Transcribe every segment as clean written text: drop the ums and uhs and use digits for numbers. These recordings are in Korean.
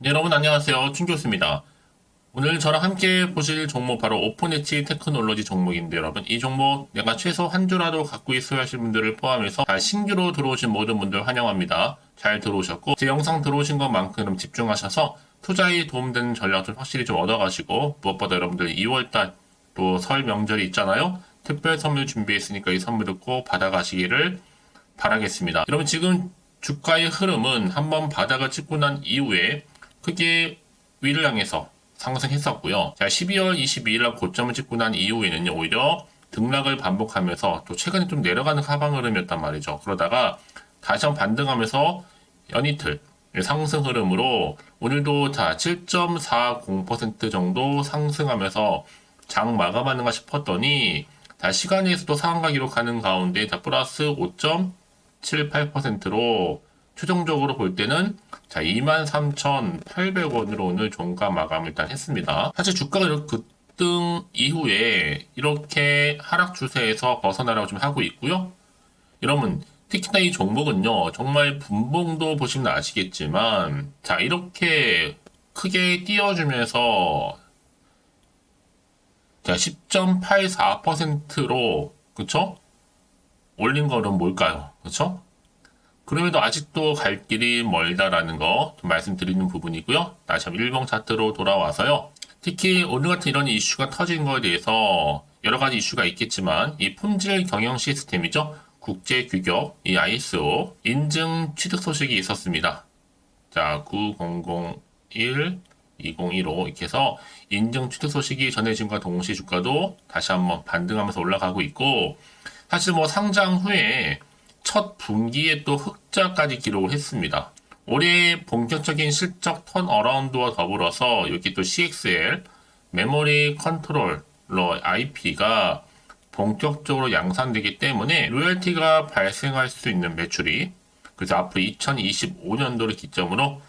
네, 여러분 안녕하세요. 춘교수입니다. 오늘 저랑 함께 보실 종목 바로 오픈엣지 테크놀로지 종목인데 여러분 이 종목 내가 최소 한 주라도 갖고 있어야 하실 분들을 포함해서 신규로 들어오신 모든 분들 환영합니다. 잘 들어오셨고 제 영상 들어오신 것만큼 집중하셔서 투자에 도움되는 전략을 확실히 좀 얻어가시고 무엇보다 여러분들 2월달 또 설 명절이 있잖아요. 특별 선물 준비했으니까 이 선물을 꼭 받아가시기를 바라겠습니다. 여러분 지금 주가의 흐름은 한번 바닥을 찍고 난 이후에 크게 위를 향해서 상승했었고요. 자, 12월 22일 날 고점을 찍고 난 이후에는요, 오히려 등락을 반복하면서 또 최근에 좀 내려가는 하방 흐름이었단 말이죠. 그러다가 다시 한번 반등하면서 연이틀 상승 흐름으로 오늘도 자, 7.40% 정도 상승하면서 장 마감하는가 싶었더니 시간에서도 상한가 기록하는 가운데 플러스 5.78%로 최종적으로 볼 때는 23,800원으로 오늘 종가 마감을 일단 했습니다. 사실 주가가 이렇게 급등 이후에 이렇게 하락 추세에서 벗어나라고 좀 하고 있고요. 여러분, 특히나 이 종목은요, 정말 분봉도 보시면 아시겠지만, 이렇게 크게 띄워주면서 10.84%로, 그쵸? 올린 거는 뭘까요? 그쵸? 그럼에도 아직도 갈 길이 멀다라는 거 좀 말씀드리는 부분이고요. 다시 한번 일봉 차트로 돌아와서요. 특히 오늘 같은 이런 이슈가 터진 거에 대해서 여러 가지 이슈가 있겠지만 이 품질 경영 시스템이죠. 국제 규격, 이 ISO 인증 취득 소식이 있었습니다. 자, 9001, 2015 이렇게 해서 인증 취득 소식이 전해진과 동시에 주가도 다시 한번 반등하면서 올라가고 있고 사실 뭐 상장 후에 첫 분기에 또 흑자까지 기록을 했습니다. 올해 본격적인 실적 턴어라운드와 더불어서 여기 또 CXL 메모리 컨트롤러 IP가 본격적으로 양산되기 때문에 로열티가 발생할 수 있는 매출이 그래서 앞으로 2025년도를 기점으로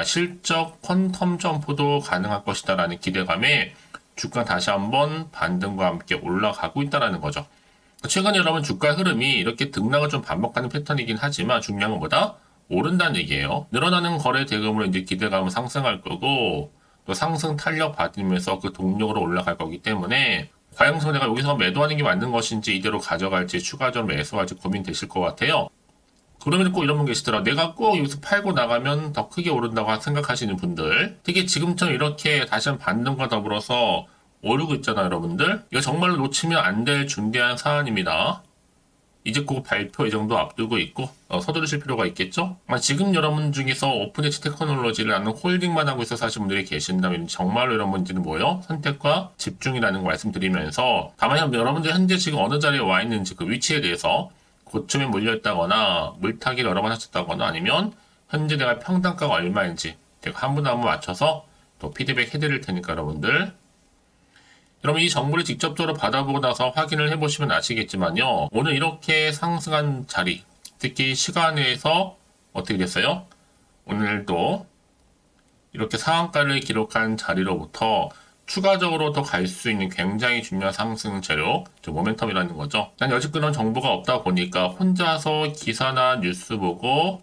실적 퀀텀 점프도 가능할 것이다라는 기대감에 주가 다시 한번 반등과 함께 올라가고 있다는 거죠. 최근에 여러분 주가 흐름이 이렇게 등락을 좀 반복하는 패턴이긴 하지만 중요한 건 뭐다? 오른다는 얘기예요. 늘어나는 거래 대금으로 이제 기대감은 상승할 거고 또 상승 탄력 받으면서 그 동력으로 올라갈 거기 때문에 과연 내가 여기서 매도하는 게 맞는 것인지 이대로 가져갈지 추가적으로 매수할지 고민되실 것 같아요. 그러면 꼭 이런 분 계시더라. 내가 꼭 여기서 팔고 나가면 더 크게 오른다고 생각하시는 분들. 특히 지금처럼 이렇게 다시 한번 반등과 더불어서 오르고 있잖아요, 여러분들. 이거 정말로 놓치면 안 될 중대한 사안입니다. 이제 곧 발표 예정도 앞두고 있고 서두르실 필요가 있겠죠? 지금 여러분 중에서 오픈엣지 테크놀로지를 나는 홀딩만 하고 있어서 하시는 분들이 계신다면 정말로 여러분들은 뭐예요? 선택과 집중이라는 거 말씀드리면서 다만 여러분들 현재 지금 어느 자리에 와 있는지 그 위치에 대해서 고점에 몰려있다거나 물타기를 여러 번 하셨다거나 아니면 현재 내가 평단가가 얼마인지 제가 한 분 한 분 맞춰서 또 피드백 해드릴 테니까 여러분들 여러분 이 정보를 직접적으로 받아보고 나서 확인을 해보시면 아시겠지만요. 오늘 이렇게 상승한 자리, 특히 시간에서 어떻게 됐어요? 오늘도 이렇게 상한가를 기록한 자리로부터 추가적으로 더 갈 수 있는 굉장히 중요한 상승 재료, 모멘텀이라는 거죠. 난 여직 그런 정보가 없다 보니까 혼자서 기사나 뉴스 보고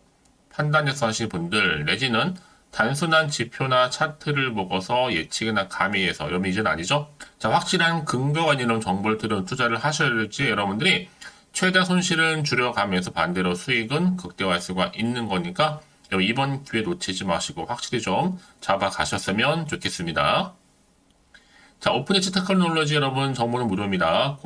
판단해서 하실 분들, 내지는 단순한 지표나 차트를 보고서 예측이나 감히해서 이러면 이제는 아니죠. 확실한 근거가 있는 정보를 들은 투자를 하셔야 될지 여러분들이 최대 손실은 줄여가면서 반대로 수익은 극대화할 수가 있는 거니까 이번 기회 놓치지 마시고 확실히 좀 잡아가셨으면 좋겠습니다. 오픈엣지 테크놀로지 여러분 정보는 무료입니다.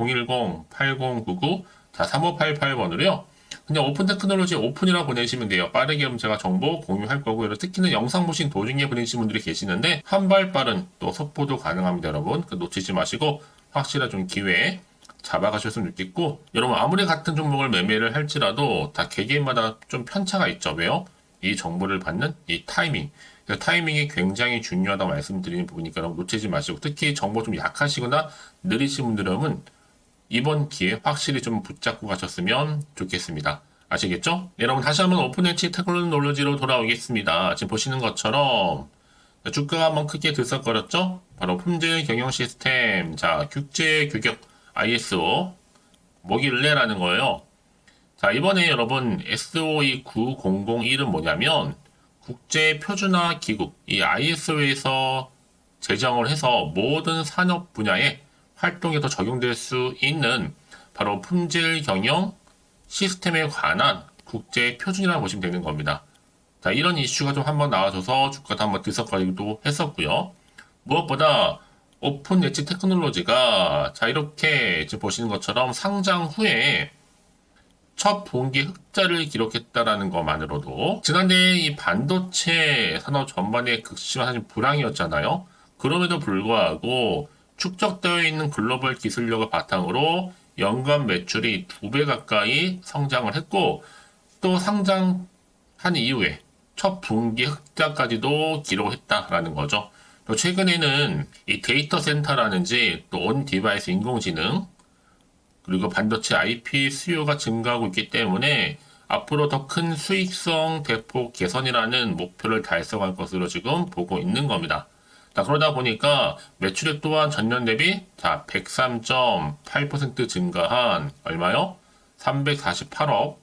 010-8099-3588번으로요. 그냥 오픈 테크놀로지 오픈이라고 보내시면 돼요. 빠르게 그럼 제가 정보 공유할 거고요. 특히는 영상 보신 도중에 보내신 분들이 계시는데 한 발 빠른 또 속보도 가능합니다. 여러분 놓치지 마시고 확실한 좀 기회 잡아가셨으면 좋겠고 여러분 아무리 같은 종목을 매매를 할지라도 다 개개인마다 좀 편차가 있죠. 왜요? 이 정보를 받는 이 타이밍 그 타이밍이 굉장히 중요하다고 말씀드리는 부분이니까 여러분 놓치지 마시고 특히 정보 좀 약하시거나 느리신 분들은 이번 기회 확실히 좀 붙잡고 가셨으면 좋겠습니다. 아시겠죠? 여러분 다시 한번 오픈엣지 테크놀로지로 돌아오겠습니다. 지금 보시는 것처럼 주가가 한번 크게 들썩거렸죠? 바로 품질 경영 시스템, 국제 규격 ISO 뭐길래라는 거예요. 이번에 여러분 SOE 9001은 뭐냐면 국제 표준화 기구, 이 ISO에서 제정을 해서 모든 산업 분야에 활동에서 적용될 수 있는 바로 품질 경영 시스템에 관한 국제 표준이라고 보시면 되는 겁니다. 자, 이런 이슈가 좀 한번 나와줘서 주가도 한번 들썩거리기도 했었고요. 무엇보다 오픈 엣지 테크놀로지가 자, 이렇게 지금 보시는 것처럼 상장 후에 첫 분기 흑자를 기록했다라는 것만으로도 지난해 이 반도체 산업 전반의 극심한 사실 불황이었잖아요. 그럼에도 불구하고 축적되어 있는 글로벌 기술력을 바탕으로 연간 매출이 2배 가까이 성장을 했고 또 상장한 이후에 첫 분기 흑자까지도 기록했다라는 거죠. 또 최근에는 이 데이터 센터라든지 또 온 디바이스 인공지능 그리고 반도체 IP 수요가 증가하고 있기 때문에 앞으로 더 큰 수익성 대폭 개선이라는 목표를 달성할 것으로 지금 보고 있는 겁니다. 자, 그러다 보니까 매출액 또한 전년 대비 자, 103.8% 증가한 얼마요? 348억.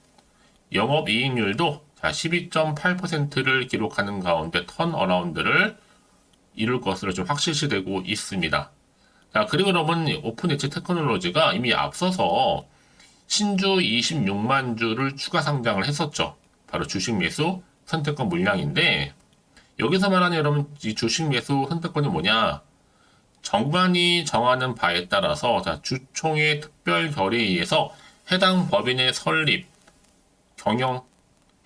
영업이익률도 자, 12.8%를 기록하는 가운데 턴어라운드를 이룰 것으로 좀 확실시되고 있습니다. 자, 그리고 여러분, 오픈 엣지 테크놀로지가 이미 앞서서 신주 26만 주를 추가 상장을 했었죠. 바로 주식 매수 선택권 물량인데, 여기서 말하는 여러분, 이 주식 매수 선택권이 뭐냐? 정관이 정하는 바에 따라서, 자, 주총의 특별 결의에 의해서 해당 법인의 설립, 경영,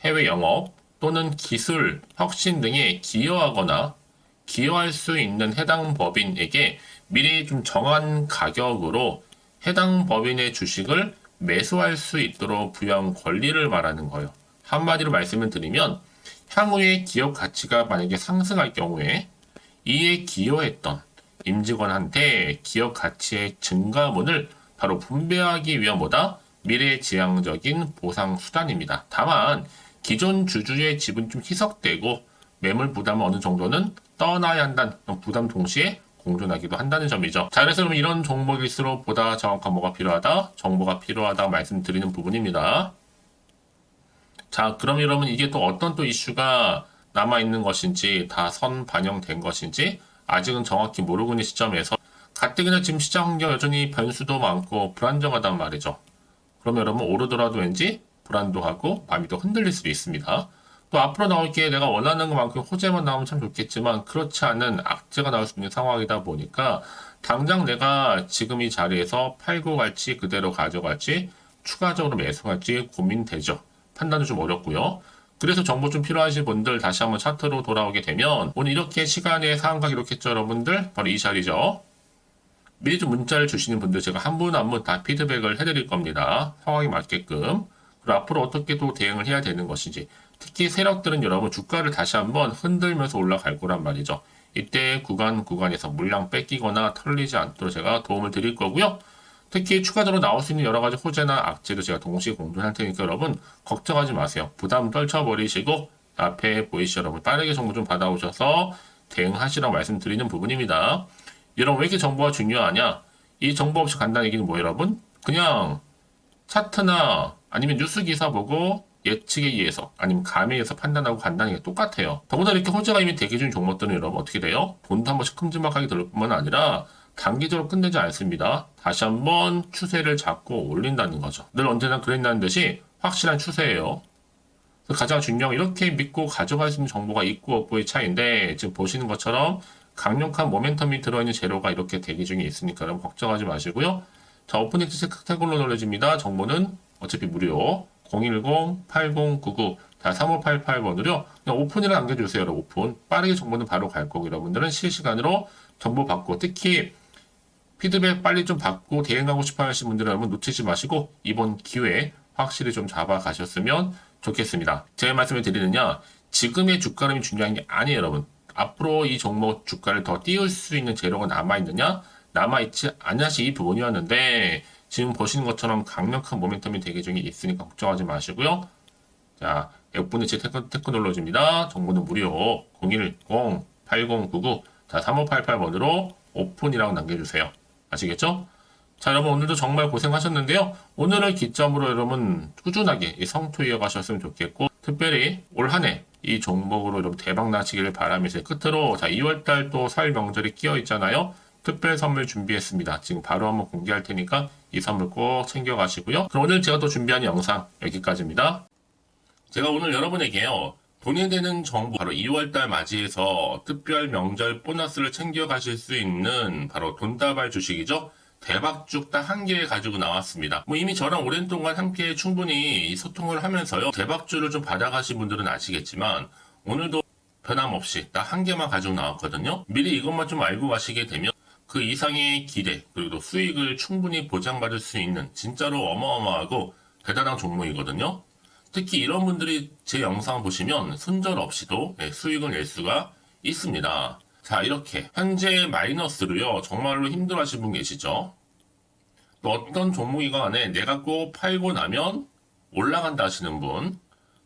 해외 영업 또는 기술, 혁신 등에 기여하거나 기여할 수 있는 해당 법인에게 미리 좀 정한 가격으로 해당 법인의 주식을 매수할 수 있도록 부여한 권리를 말하는 거예요. 한마디로 말씀을 드리면 향후에 기업 가치가 만약에 상승할 경우에 이에 기여했던 임직원한테 기업 가치의 증가분을 바로 분배하기 위한 뭐다? 미래지향적인 보상 수단입니다. 다만 기존 주주의 지분이 좀 희석되고 매물 부담은 어느 정도는 떠나야 한다는 부담 동시에 공존하기도 한다는 점이죠. 자, 그래서 그럼 이런 종목일수록 보다 정확한 뭐가 필요하다? 정보가 필요하다 말씀드리는 부분입니다. 자, 그럼 여러분 이게 또 어떤 또 이슈가 남아있는 것인지 다 선 반영된 것인지 아직은 정확히 모르고 있는 시점에서 가뜩이나 지금 시장 환경 여전히 변수도 많고 불안정하단 말이죠. 그러면 여러분 오르더라도 왠지 불안도하고 마음이 또 흔들릴 수도 있습니다. 또 앞으로 나올 게 내가 원하는 것만큼 호재만 나오면 참 좋겠지만 그렇지 않은 악재가 나올 수 있는 상황이다 보니까 당장 내가 지금 이 자리에서 팔고 갈지 그대로 가져갈지 추가적으로 매수할지 고민되죠. 판단은 좀 어렵고요. 그래서 정보 좀 필요하신 분들 다시 한번 차트로 돌아오게 되면 오늘 이렇게 시간에 상한가 기록했죠 여러분들? 바로 이 자리죠. 미리 좀 문자를 주시는 분들 제가 한 분 한 분 다 피드백을 해드릴 겁니다. 상황에 맞게끔. 그리고 앞으로 어떻게 또 대응을 해야 되는 것인지. 특히 세력들은 여러분 주가를 다시 한번 흔들면서 올라갈 거란 말이죠. 이때 구간에서 물량 뺏기거나 털리지 않도록 제가 도움을 드릴 거고요. 특히 추가적으로 나올 수 있는 여러 가지 호재나 악재도 제가 동시에 공존할 테니까 여러분 걱정하지 마세요. 부담 떨쳐버리시고 앞에 보이시죠 여러분 빠르게 정보 좀 받아오셔서 대응하시라고 말씀드리는 부분입니다. 여러분 왜 이렇게 정보가 중요하냐? 이 정보 없이 간다는 얘기는 뭐예요 여러분? 그냥 차트나 아니면 뉴스 기사 보고 예측에 의해서 아니면 감에 의해서 판단하고 간다는 게 똑같아요. 더구나 이렇게 호재가 이미 대기 중인 종목들은 여러분 어떻게 돼요? 돈도 한 번씩 큼지막하게 들을 뿐만 아니라 단기적으로 끝내지 않습니다. 다시 한번 추세를 잡고 올린다는 거죠. 늘 언제나 그랬다는 듯이 확실한 추세예요. 가장 중요한 이렇게 믿고 가져갈 수 있는 정보가 있고 없고의 차이인데 지금 보시는 것처럼 강력한 모멘텀이 들어있는 재료가 이렇게 대기 중에 있으니까 여러분 걱정하지 마시고요. 자, 오픈엑스 테크놀로지입니다. 정보는 어차피 무료. 010-8099-3588번으로 그냥 오픈이라 남겨주세요. 여러분. 오픈. 빠르게 정보는 바로 갈 거고 여러분들은 실시간으로 정보 받고 특히 피드백 빨리 좀 받고 대응하고 싶어 하시는 분들은 여러분 놓치지 마시고 이번 기회에 확실히 좀 잡아가셨으면 좋겠습니다. 제가 말씀을 드리느냐 지금의 주가 흐름이 중요한 게 아니에요 여러분. 앞으로 이 종목 주가를 더 띄울 수 있는 재료가 남아있느냐 남아있지 않냐시 이 부분이었는데 지금 보시는 것처럼 강력한 모멘텀이 대기 중에 있으니까 걱정하지 마시고요. 자, F분의 테크놀로지입니다. 정보는 무료 010-8099 자, 3588번으로 오픈이라고 남겨주세요. 아시겠죠? 자, 여러분 오늘도 정말 고생하셨는데요. 오늘을 기점으로 여러분 꾸준하게 이 성투 이어가셨으면 좋겠고 특별히 올 한 해 이 종목으로 여러분 대박 나시기를 바라면서 끝으로 자 2월달 또 설 명절이 끼어 있잖아요. 특별 선물 준비했습니다. 지금 바로 한번 공개할 테니까 이 선물 꼭 챙겨가시고요. 그럼 오늘 제가 또 준비한 영상 여기까지입니다. 제가 오늘 여러분에게요. 돈이 되는 정보 바로 2월달 맞이해서 특별 명절 보너스를 챙겨가실 수 있는 바로 돈다발 주식이죠. 대박죽 딱 한 개 가지고 나왔습니다. 뭐 이미 저랑 오랜 동안 함께 충분히 소통을 하면서요. 대박주를 좀 받아가신 분들은 아시겠지만 오늘도 변함없이 딱 한 개만 가지고 나왔거든요. 미리 이것만 좀 알고 가시게 되면 그 이상의 기대 그리고 수익을 충분히 보장받을 수 있는 진짜로 어마어마하고 대단한 종목이거든요. 특히 이런 분들이 제 영상 보시면 손절 없이도 수익을 낼 수가 있습니다. 자, 이렇게 현재 마이너스로요. 정말로 힘들어하시는 분 계시죠? 또 어떤 종목이건 간에 내가 꼭 팔고 나면 올라간다 하시는 분,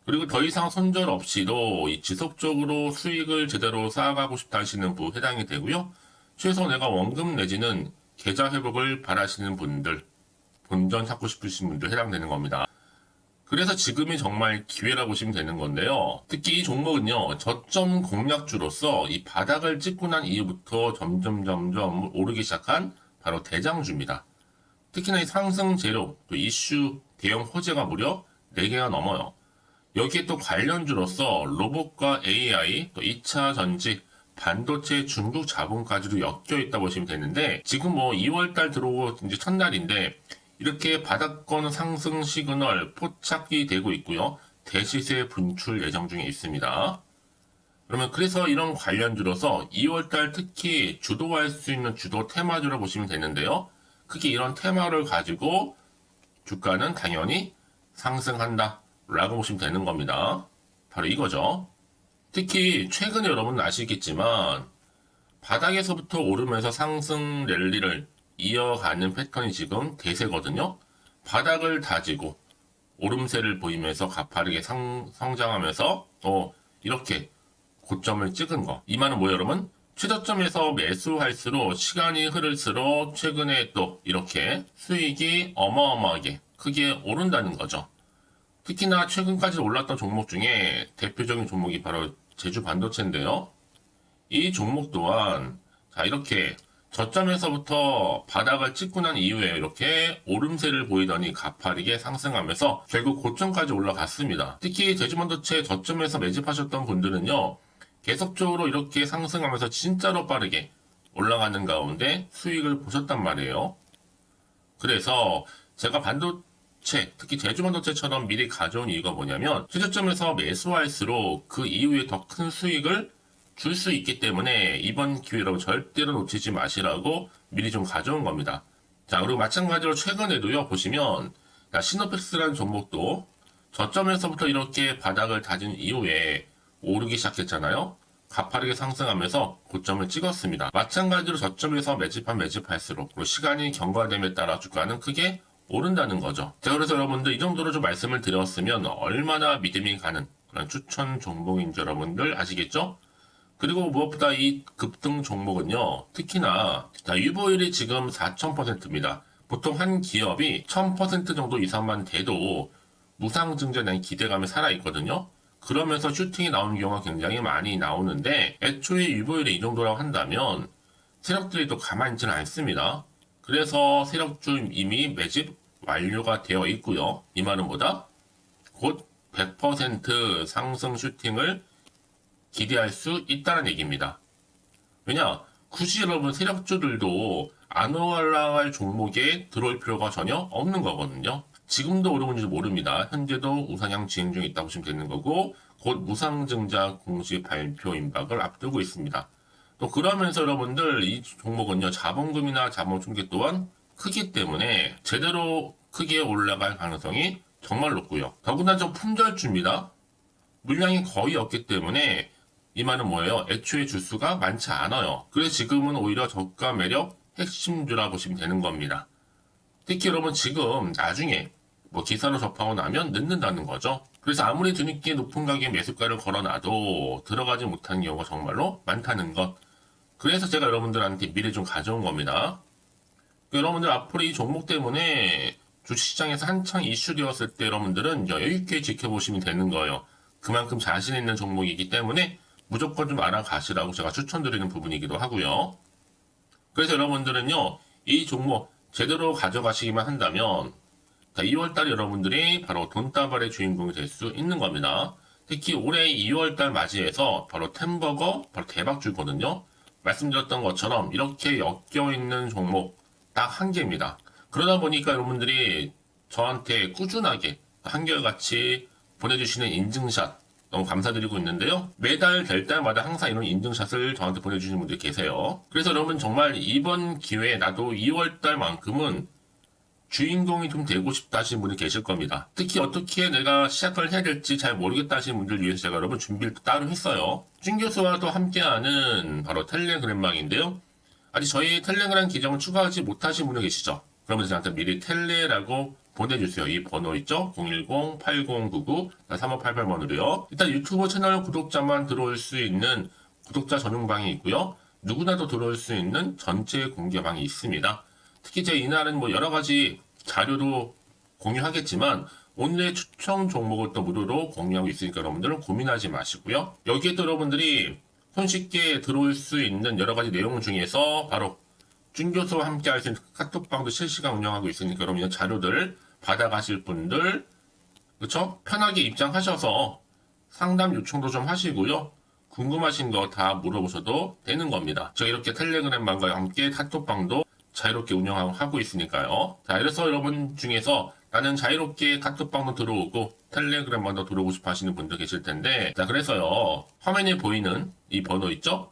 그리고 더 이상 손절 없이도 지속적으로 수익을 제대로 쌓아가고 싶다 하시는 분 해당이 되고요. 최소 내가 원금 내지는 계좌 회복을 바라시는 분들, 본전 찾고 싶으신 분들 해당되는 겁니다. 그래서 지금이 정말 기회라고 보시면 되는 건데요. 특히 이 종목은요, 저점 공략주로서 이 바닥을 찍고 난 이후부터 점점 오르기 시작한 바로 대장주입니다. 특히나 이 상승 재료, 또 이슈, 대형 호재가 무려 4개가 넘어요. 여기에 또 관련주로서 로봇과 AI, 또 2차 전지, 반도체 중국 자본까지도 엮여 있다 보시면 되는데, 지금 뭐 2월달 들어오고 이제 첫날인데, 이렇게 바닥권 상승 시그널 포착이 되고 있고요. 대시세 분출 예정 중에 있습니다. 그러면 그래서 이런 관련주로서 2월달 특히 주도할 수 있는 주도 테마주로 보시면 되는데요. 크게 이런 테마를 가지고 주가는 당연히 상승한다 라고 보시면 되는 겁니다. 바로 이거죠. 특히 최근에 여러분 아시겠지만 바닥에서부터 오르면서 상승 랠리를 이어가는 패턴이 지금 대세거든요. 바닥을 다지고 오름세를 보이면서 가파르게 성장하면서 이렇게 고점을 찍은 거. 이 말은 뭐예요, 여러분? 최저점에서 매수할수록 시간이 흐를수록 최근에 또 이렇게 수익이 어마어마하게 크게 오른다는 거죠. 특히나 최근까지 올랐던 종목 중에 대표적인 종목이 바로 제주 반도체인데요. 이 종목 또한 자 이렇게 저점에서부터 바닥을 찍고 난 이후에 이렇게 오름세를 보이더니 가파르게 상승하면서 결국 고점까지 올라갔습니다. 특히 제주반도체 저점에서 매집하셨던 분들은요. 계속적으로 이렇게 상승하면서 진짜로 빠르게 올라가는 가운데 수익을 보셨단 말이에요. 그래서 제가 반도체, 특히 제주반도체처럼 미리 가져온 이유가 뭐냐면 최저점에서 매수할수록 그 이후에 더 큰 수익을 줄 수 있기 때문에 이번 기회로 절대로 놓치지 마시라고 미리 좀 가져온 겁니다. 자, 그리고 마찬가지로 최근에도요, 보시면, 시노펙스라는 종목도 저점에서부터 이렇게 바닥을 다진 이후에 오르기 시작했잖아요. 가파르게 상승하면서 고점을 찍었습니다. 마찬가지로 저점에서 매집할수록 시간이 경과됨에 따라 주가는 크게 오른다는 거죠. 자, 그래서 여러분들 이 정도로 좀 말씀을 드렸으면 얼마나 믿음이 가는 그런 추천 종목인지 여러분들 아시겠죠? 그리고 무엇보다 이 급등 종목은요, 특히나, 유보율이 지금 4000%입니다. 보통 한 기업이 1000% 정도 이상만 돼도 무상증자에 대한 기대감이 살아있거든요. 그러면서 슈팅이 나오는 경우가 굉장히 많이 나오는데, 애초에 유보율이 이 정도라고 한다면, 세력들이 또 가만히 있지는 않습니다. 그래서 세력주 이미 매집 완료가 되어 있고요. 이 말은 뭐다? 곧 100% 상승 슈팅을 기대할 수 있다는 얘기입니다. 왜냐? 굳이 여러분 세력주들도 안 올라갈 종목에 들어올 필요가 전혀 없는 거거든요. 지금도 오르는지도 모릅니다. 현재도 우상향 진행 중에 있다고 보시면 되는 거고 곧 무상증자 공시 발표 임박을 앞두고 있습니다. 또 그러면서 여러분들 이 종목은요. 자본금이나 자본 충격 또한 크기 때문에 제대로 크게 올라갈 가능성이 정말 높고요. 더구나 좀 품절주입니다. 물량이 거의 없기 때문에 이 말은 뭐예요? 애초에 주수가 많지 않아요. 그래서 지금은 오히려 저가 매력 핵심주라 보시면 되는 겁니다. 특히 여러분 지금 나중에 기사로 접하고 나면 늦는다는 거죠. 그래서 아무리 뒤늦게 높은 가격에 매수가를 걸어놔도 들어가지 못하는 경우가 정말로 많다는 것. 그래서 제가 여러분들한테 미리 좀 가져온 겁니다. 여러분들 앞으로 이 종목 때문에 주식시장에서 한창 이슈되었을 때 여러분들은 여유있게 지켜보시면 되는 거예요. 그만큼 자신 있는 종목이기 때문에 무조건 좀 알아가시라고 제가 추천드리는 부분이기도 하고요. 그래서 여러분들은요, 이 종목 제대로 가져가시기만 한다면 2월달에 여러분들이 바로 돈다발의 주인공이 될 수 있는 겁니다. 특히 올해 2월달 맞이해서 바로 템버거 바로 대박 줄거든요. 말씀드렸던 것처럼 이렇게 엮여있는 종목 딱 한 개입니다. 그러다 보니까 여러분들이 저한테 꾸준하게 한결같이 보내주시는 인증샷 너무 감사드리고 있는데요. 매달 될 때마다 항상 이런 인증샷을 저한테 보내주시는 분들이 계세요. 그래서 여러분 정말 이번 기회에 나도 2월달만큼은 주인공이 좀 되고 싶다 하시는 분이 계실 겁니다. 특히 어떻게 내가 시작을 해야 될지 잘 모르겠다 하시는 분들 위해서 제가 여러분 준비를 따로 했어요. 준 교수와도 함께하는 바로 텔레그램방인데요. 아직 저희 텔레그램 계정을 추가하지 못하신 분이 계시죠? 그러면 저한테 미리 텔레라고 보내주세요. 이 번호 있죠? 010-8099-3588번으로요. 일단 유튜브 채널 구독자만 들어올 수 있는 구독자 전용방이 있고요. 누구나도 들어올 수 있는 전체 공개방이 있습니다. 특히 제 이날은 뭐 여러 가지 자료도 공유하겠지만 오늘의 추천 종목을 또 무료로 공유하고 있으니까 여러분들은 고민하지 마시고요. 여기에 또 여러분들이 손쉽게 들어올 수 있는 여러 가지 내용 중에서 바로 준교수와 함께 할 수 있는 카톡방도 실시간 운영하고 있으니까 여러분 자료들 받아가실 분들 그렇죠? 편하게 입장하셔서 상담 요청도 좀 하시고요. 궁금하신 거 다 물어보셔도 되는 겁니다. 저 이렇게 텔레그램방과 함께 카톡방도 자유롭게 운영하고 있으니까요. 자, 그래서 여러분 중에서 나는 자유롭게 카톡방도 들어오고 텔레그램방도 들어오고 싶어 하시는 분들 계실 텐데, 자, 그래서요. 화면에 보이는 이 번호 있죠?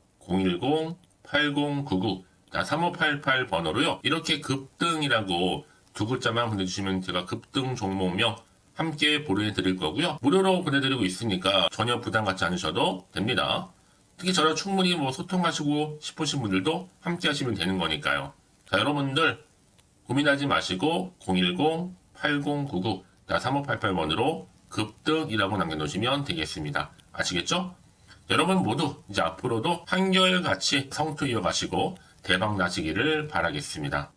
010-8099-3588 번호로요. 이렇게 급등이라고 두 글자만 보내주시면 제가 급등 종목명 함께 보내드릴 거고요. 무료로 보내드리고 있으니까 전혀 부담 갖지 않으셔도 됩니다. 특히 저랑 충분히 뭐 소통하시고 싶으신 분들도 함께 하시면 되는 거니까요. 자, 여러분들 고민하지 마시고 010-8099-3588번으로 급등이라고 남겨놓으시면 되겠습니다. 아시겠죠? 여러분 모두 이제 앞으로도 한결같이 성투 이어가시고 대박 나시기를 바라겠습니다.